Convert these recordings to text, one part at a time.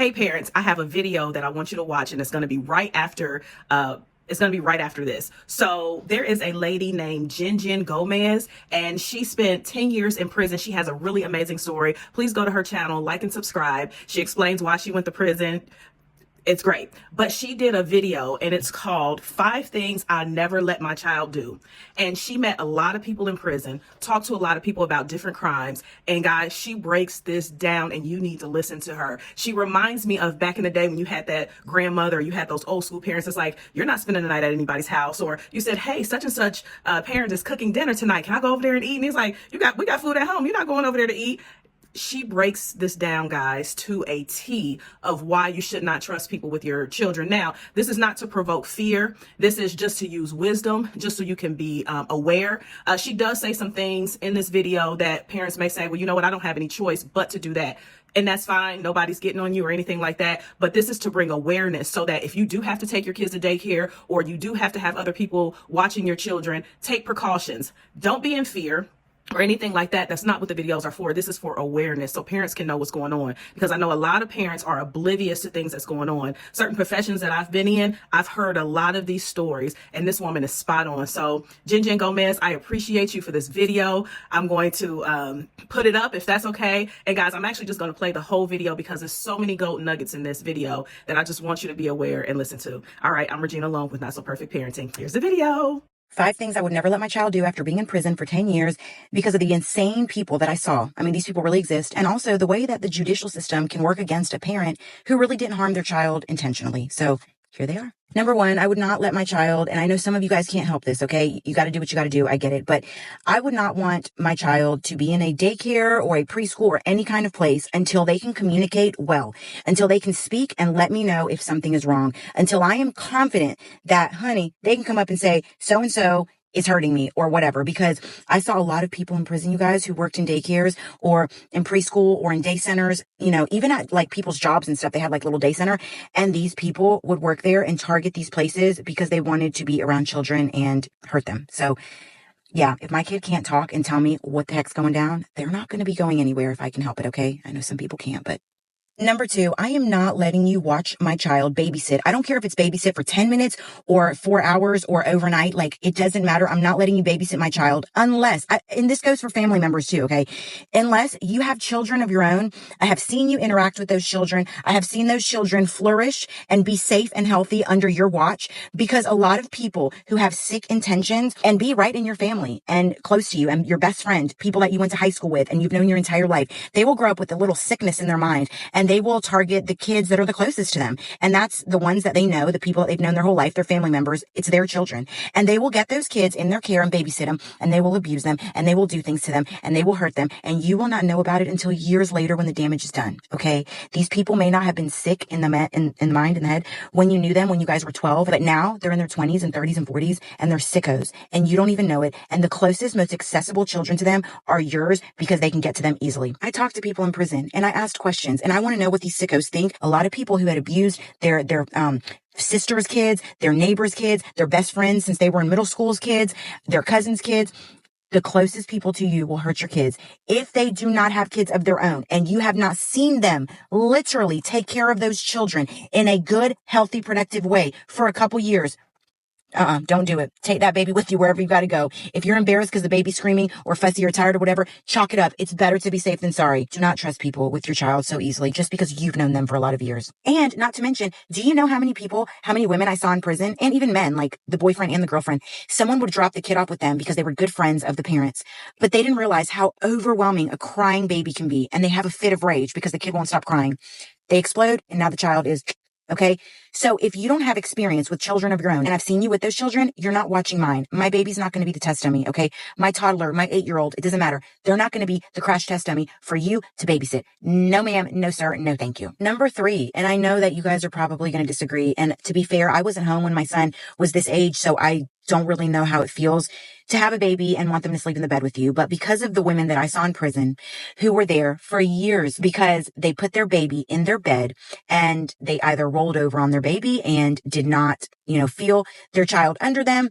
Hey parents, I have a video that I want you to watch, and it's going to be right after this. So there is a lady named Jen Gomez, and she spent 10 years in prison. She has a really amazing story. Please go to her channel, like and subscribe. She explains why she went to prison. It's great. But she did a video, and it's called 5 Things I Never Let My Child Do. And she met a lot of people in prison, talked to a lot of people about different crimes. And guys, she breaks this down, and you need to listen to her. She reminds me of back in the day when you had that grandmother, you had those old school parents. It's like, you're not spending the night at anybody's house. Or you said, hey, such and such parent is cooking dinner tonight. Can I go over there and eat? And he's like, we got food at home. You're not going over there to eat. She breaks this down, guys, to a T of why you should not trust people with your children. Now, this is not to provoke fear. This is just to use wisdom, just so you can be aware. She does say some things in this video that parents may say, well, you know what, I don't have any choice but to do that. And that's fine. Nobody's getting on you or anything like that. But this is to bring awareness so that if you do have to take your kids to daycare, or you do have to have other people watching your children, take precautions. Don't be in fear or anything like that. That's not what the videos are for. This is for awareness, so parents can know what's going on, because I know a lot of parents are oblivious to things that's going on. Certain professions that I've been in, I've heard a lot of these stories, and this woman is spot on. So Jen Gomez, I appreciate you for this video. I'm going to put it up if that's okay. And guys, I'm actually just going to play the whole video because there's so many gold nuggets in this video that I just want you to be aware and listen to. All right, I'm Regina Long with Not So Perfect Parenting. Here's the video. 5 things I would never let my child do after being in prison for 10 years because of the insane people that I saw. I mean, these people really exist. And also the way that the judicial system can work against a parent who really didn't harm their child intentionally. So here they are. Number 1, I would not let my child, and I know some of you guys can't help this, okay? You got to do what you got to do. I get it. But I would not want my child to be in a daycare or a preschool or any kind of place until they can communicate well, until they can speak and let me know if something is wrong, until I am confident that, honey, they can come up and say, so-and-so is hurting me or whatever. Because I saw a lot of people in prison, you guys, who worked in daycares or in preschool or in day centers, you know, even at like people's jobs and stuff. They had like little day center, and these people would work there and target these places because they wanted to be around children and hurt them. So yeah, if my kid can't talk and tell me what the heck's going down, they're not going to be going anywhere if I can help it. Okay. I know some people can't, but Number 2, I am not letting you watch my child babysit. I don't care if it's babysit for 10 minutes or 4 hours or overnight. Like, it doesn't matter. I'm not letting you babysit my child unless, and this goes for family members too, okay? Unless you have children of your own. I have seen you interact with those children. I have seen those children flourish and be safe and healthy under your watch, because a lot of people who have sick intentions and be right in your family and close to you and your best friend, people that you went to high school with and you've known your entire life, they will grow up with a little sickness in their mind, and they will target the kids that are the closest to them. And that's the ones that they know, the people that they've known their whole life, their family members. It's their children. And they will get those kids in their care and babysit them, and they will abuse them, and they will do things to them, and they will hurt them. And you will not know about it until years later when the damage is done. Okay. These people may not have been sick in the mind and the head when you knew them, when you guys were 12, but now they're in their 20s and 30s and 40s, and they're sickos, and you don't even know it. And the closest, most accessible children to them are yours because they can get to them easily. I talked to people in prison, and I asked questions, and I want to know what these sickos think. A lot of people who had abused their sister's kids, their neighbor's kids, their best friends since they were in middle school's kids, their cousins' kids. The closest people to you will hurt your kids if they do not have kids of their own, and you have not seen them literally take care of those children in a good, healthy, productive way for a couple years. Don't do it. Take that baby with you wherever you got to go. If you're embarrassed because the baby's screaming or fussy or tired or whatever, chalk it up. It's better to be safe than sorry. Do not trust people with your child so easily just because you've known them for a lot of years. And not to mention, do you know how many women I saw in prison, and even men, like the boyfriend and the girlfriend, someone would drop the kid off with them because they were good friends of the parents, but they didn't realize how overwhelming a crying baby can be. And they have a fit of rage because the kid won't stop crying. They explode, and now the child is okay. So if you don't have experience with children of your own, and I've seen you with those children, you're not watching mine. My baby's not going to be the test dummy. Okay. My toddler, my 8-year-old, it doesn't matter. They're not going to be the crash test dummy for you to babysit. No, ma'am. No, sir. No, thank you. Number 3. And I know that you guys are probably going to disagree. And to be fair, I wasn't home when my son was this age, so I don't really know how it feels to have a baby and want them to sleep in the bed with you. But because of the women that I saw in prison who were there for years because they put their baby in their bed and they either rolled over on their baby and did not, feel their child under them,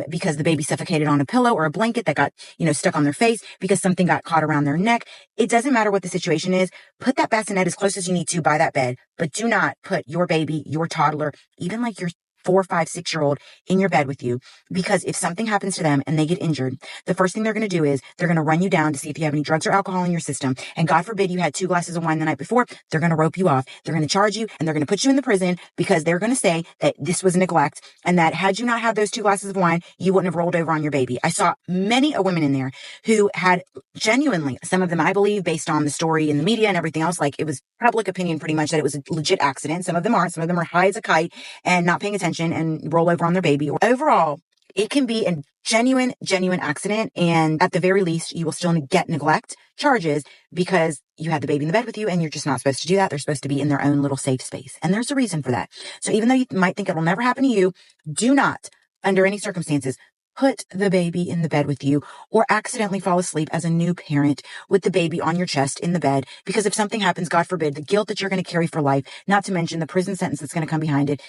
because the baby suffocated on a pillow or a blanket that got, stuck on their face because something got caught around their neck. It doesn't matter what the situation is. Put that bassinet as close as you need to by that bed, but do not put your baby, your toddler, even like your 4, 5, 6-year-old in your bed with you. Because if something happens to them and they get injured, the first thing they're going to do is they're going to run you down to see if you have any drugs or alcohol in your system. And God forbid you had 2 glasses of wine the night before, they're going to rope you off. They're going to charge you and they're going to put you in the prison because they're going to say that this was neglect and that had you not had those 2 glasses of wine, you wouldn't have rolled over on your baby. I saw many a women in there who had genuinely, some of them I believe based on the story in the media and everything else, like it was public opinion pretty much that it was a legit accident. Some of them aren't. Some of them are high as a kite and not paying attention and roll over on their baby. Overall, it can be a genuine accident. And at the very least, you will still get neglect charges because you had the baby in the bed with you and you're just not supposed to do that. They're supposed to be in their own little safe space. And there's a reason for that. So even though you might think it will never happen to you, do not, under any circumstances, put the baby in the bed with you or accidentally fall asleep as a new parent with the baby on your chest in the bed. Because if something happens, God forbid, the guilt that you're going to carry for life, not to mention the prison sentence that's going to come behind it,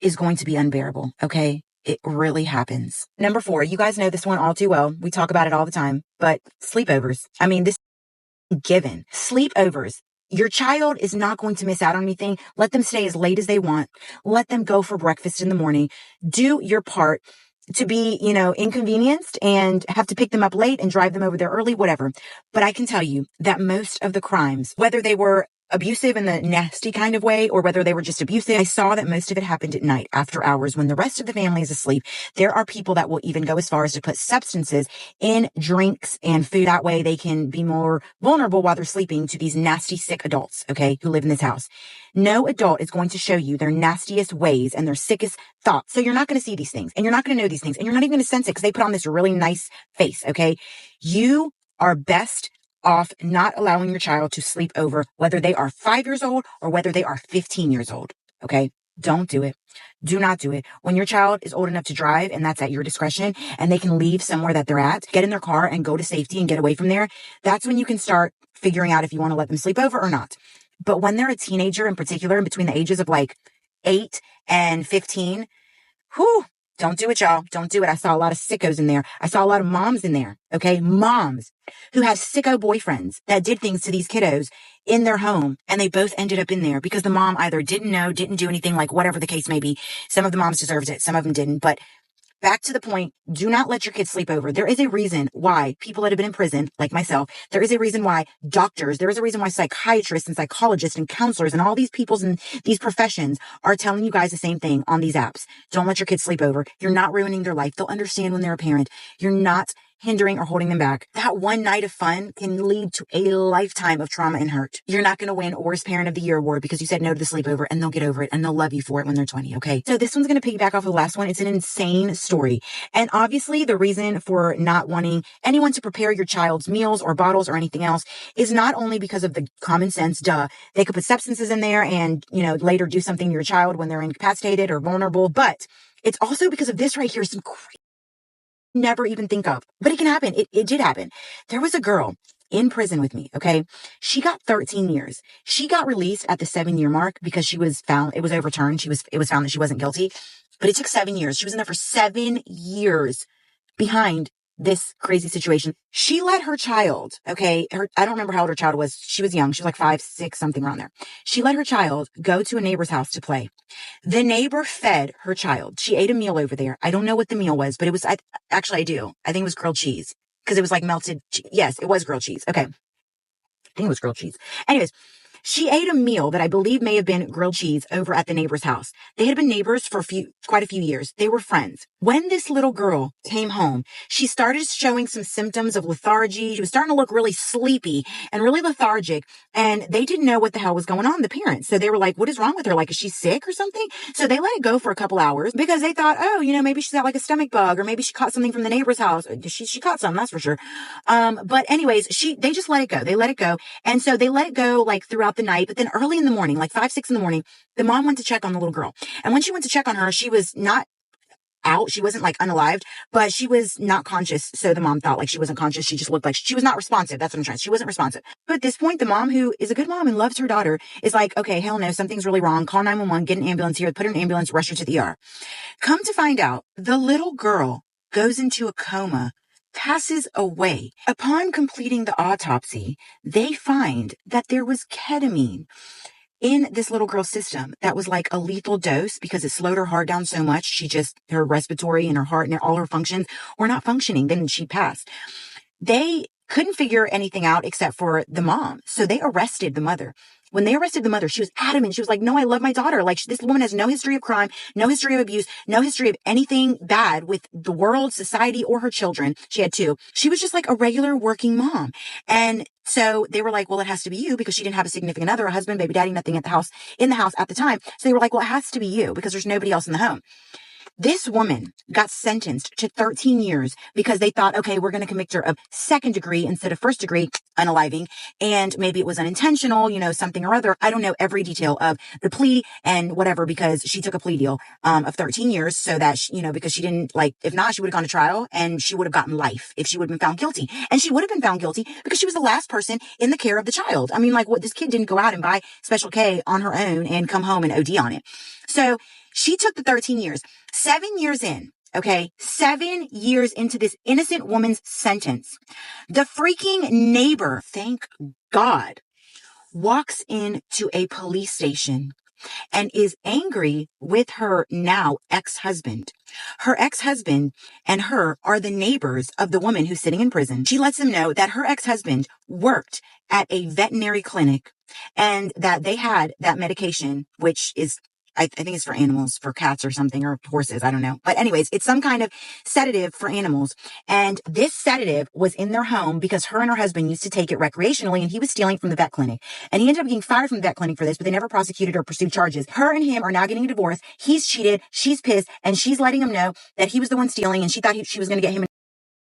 is going to be unbearable. Okay. It really happens. Number 4, you guys know this one all too well. We talk about it all the time, but sleepovers. I mean, this is given. Sleepovers. Your child is not going to miss out on anything. Let them stay as late as they want. Let them go for breakfast in the morning. Do your part to be, inconvenienced and have to pick them up late and drive them over there early, whatever. But I can tell you that most of the crimes, whether they were abusive in the nasty kind of way or whether they were just abusive, I saw that most of it happened at night after hours when the rest of the family is asleep. There are people that will even go as far as to put substances in drinks and food. That way they can be more vulnerable while they're sleeping to these nasty, sick adults, okay, who live in this house. No adult is going to show you their nastiest ways and their sickest thoughts. So you're not going to see these things and you're not going to know these things and you're not even going to sense it because they put on this really nice face, okay? You are best off not allowing your child to sleep over, whether they are 5 years old or whether they are 15 years old. Okay. Don't do it. Do not do it. When your child is old enough to drive and that's at your discretion and they can leave somewhere that they're at, get in their car and go to safety and get away from there. That's when you can start figuring out if you want to let them sleep over or not. But when they're a teenager in particular, in between the ages of like 8 and 15, don't do it, y'all. Don't do it. I saw a lot of sickos in there. I saw a lot of moms in there. Okay. Moms who have sicko boyfriends that did things to these kiddos in their home. And they both ended up in there because the mom either didn't know, didn't do anything, like whatever the case may be. Some of the moms deserved it. Some of them didn't. But back to the point, do not let your kids sleep over. There is a reason why people that have been in prison, like myself, there is a reason why doctors, there is a reason why psychiatrists and psychologists and counselors and all these peoples in these professions are telling you guys the same thing on these apps. Don't let your kids sleep over. You're not ruining their life. They'll understand when they're a parent. You're not hindering or holding them back. That one night of fun can lead to a lifetime of trauma and hurt. You're not going to win Worst Parent of the Year award because you said no to the sleepover, and they'll get over it and they'll love you for it when they're 20. Okay. So this one's going to piggyback off of the last one. It's an insane story. And obviously the reason for not wanting anyone to prepare your child's meals or bottles or anything else is not only because of the common sense, they could put substances in there and, later do something to your child when they're incapacitated or vulnerable, but it's also because of this right here. Some never even think of, but it can happen. It did happen. There was a girl in prison with me. Okay. She got 13 years. She got released at the 7-year mark because she was found, it was overturned. It was found that she wasn't guilty, but it took 7 years. She was in there for 7 years behind this crazy situation. She let her child, okay, I don't remember how old her child was. She was young. She was like 5, 6, something around there. She let her child go to a neighbor's house to play. The neighbor fed her child. She ate a meal over there. I don't know what the meal was, but it was, actually I do. I think it was grilled cheese because it was like melted. Yes, it was grilled cheese. Okay. I think it was grilled cheese. Anyways, she ate a meal that I believe may have been grilled cheese over at the neighbor's house. They had been neighbors for quite a few years. They were friends. When this little girl came home, she started showing some symptoms of lethargy. She was starting to look really sleepy and really lethargic. And they didn't know what the hell was going on, the parents. So they were like, what is wrong with her? Like, is she sick or something? So they let it go for a couple hours because they thought, oh, maybe she's got like a stomach bug or maybe she caught something from the neighbor's house. She caught something, that's for sure. But anyways, they just let it go. They let it go. And so they let it go like throughout the night. But then early in the morning, like 5, 6 in the morning, the mom went to check on the little girl. And when she went to check on her, she was not out. She wasn't like unalived, but she was not conscious. So the mom thought like she wasn't conscious. She just looked like she was not responsive. That's what I'm trying. She wasn't responsive. But at this point, the mom, who is a good mom and loves her daughter, is like, okay, hell no, something's really wrong. Call 911, get an ambulance here, put her in an ambulance, rush her to the ER. Come to find out, the little girl goes into a coma, passes away. Upon completing the autopsy, they find that there was ketamine in this little girl's system that was like a lethal dose because it slowed her heart down so much. Her respiratory and her heart and all her functions were not functioning. Then she passed. They couldn't figure anything out except for the mom. So they arrested the mother. When they arrested the mother, she was adamant. She was like, no, I love my daughter. Like, this woman has no history of crime, no history of abuse, no history of anything bad with the world, society, or her children. She had two. She was just like a regular working mom. And so they were like, well, it has to be you because she didn't have a significant other, a husband, baby daddy, nothing in the house at the time. So they were like, well, it has to be you because there's nobody else in the home. This woman got sentenced to 13 years because they thought, okay, we're going to convict her of second degree instead of first degree unaliving. And maybe it was unintentional, something or other. I don't know every detail of the plea and whatever, because she took a plea deal of 13 years so that, because she didn't if not, she would have gone to trial and she would have gotten life if she would have been found guilty. And she would have been found guilty because she was the last person in the care of the child. I mean, this kid didn't go out and buy Special K on her own and come home and OD on it. So she took the 13 years. 7 years in, okay? 7 years into this innocent woman's sentence, the freaking neighbor, thank God, walks into a police station and is angry with her now ex-husband. Her ex-husband and her are the neighbors of the woman who's sitting in prison. She lets them know that her ex-husband worked at a veterinary clinic and that they had that medication, which is I think it's for animals, for cats or something, or horses. I don't know. But anyways, it's some kind of sedative for animals. And this sedative was in their home because her and her husband used to take it recreationally and he was stealing from the vet clinic. And he ended up getting fired from the vet clinic for this, but they never prosecuted or pursued charges. Her and him are now getting a divorce. He's cheated. She's pissed. And she's letting him know that he was the one stealing and she thought she was going to get him.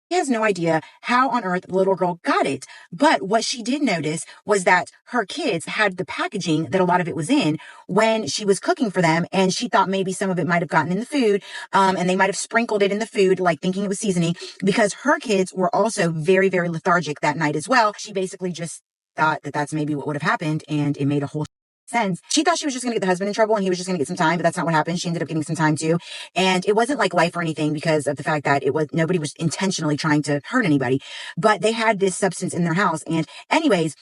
He has no idea how on earth the little girl got it. But what she did notice was that her kids had the packaging that a lot of it was in when she was cooking for them. And she thought maybe some of it might have gotten in the food. And they might have sprinkled it in the food, like thinking it was seasoning, because her kids were also very, very lethargic that night as well. She basically just thought that that's maybe what would have happened. And it made a whole sense. She thought she was just going to get the husband in trouble and he was just going to get some time, but that's not what happened. She ended up getting some time too. And it wasn't like life or anything because of the fact that nobody was intentionally trying to hurt anybody, but they had this substance in their house. And anyways,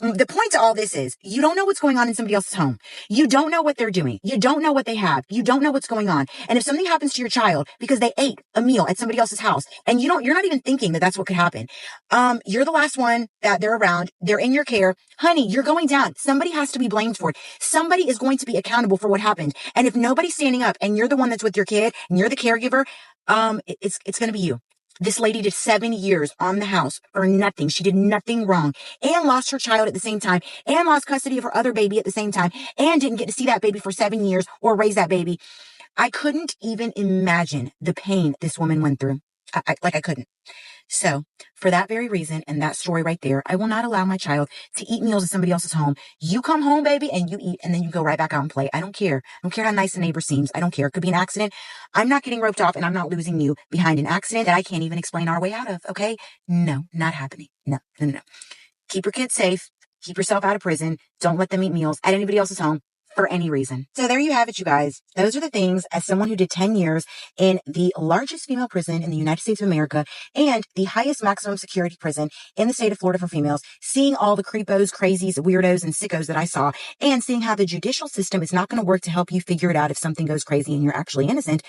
the point to all this is you don't know what's going on in somebody else's home. You don't know what they're doing. You don't know what they have. You don't know what's going on. And if something happens to your child because they ate a meal at somebody else's house and you're not even thinking that that's what could happen. You're the last one that they're around. They're in your care. Honey, you're going down. Somebody has to be blamed for it. Somebody is going to be accountable for what happened. And if nobody's standing up and you're the one that's with your kid and you're the caregiver, it's going to be you. This lady did 7 years on the house for nothing. She did nothing wrong and lost her child at the same time and lost custody of her other baby at the same time and didn't get to see that baby for 7 years or raise that baby. I couldn't even imagine the pain this woman went through. I couldn't. So for that very reason and that story right there, I will not allow my child to eat meals at somebody else's home. You come home, baby, and you eat, and then you go right back out and play. I don't care. I don't care how nice the neighbor seems. I don't care. It could be an accident. I'm not getting roped off and I'm not losing you behind an accident that I can't even explain our way out of. Okay? No, not happening. No. Keep your kids safe. Keep yourself out of prison. Don't let them eat meals at anybody else's home for any reason. So there you have it, you guys. Those are the things, as someone who did 10 years in the largest female prison in the United States of America and the highest maximum security prison in the state of Florida for females, seeing all the creepos, crazies, weirdos, and sickos that I saw, and seeing how the judicial system is not going to work to help you figure it out if something goes crazy and you're actually innocent,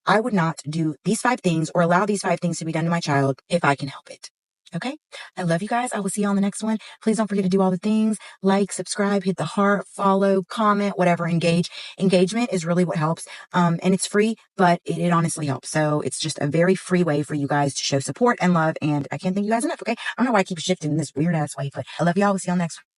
I would not do these 5 things or allow these 5 things to be done to my child if I can help it. Okay. I love you guys. I will see you on the next one. Please don't forget to do all the things, like, subscribe, hit the heart, follow, comment, whatever, engage. Engagement is really what helps. And it's free, but it honestly helps. So it's just a very free way for you guys to show support and love. And I can't thank you guys enough. Okay. I don't know why I keep shifting in this weird ass way, but I love y'all. We'll see y'all next one.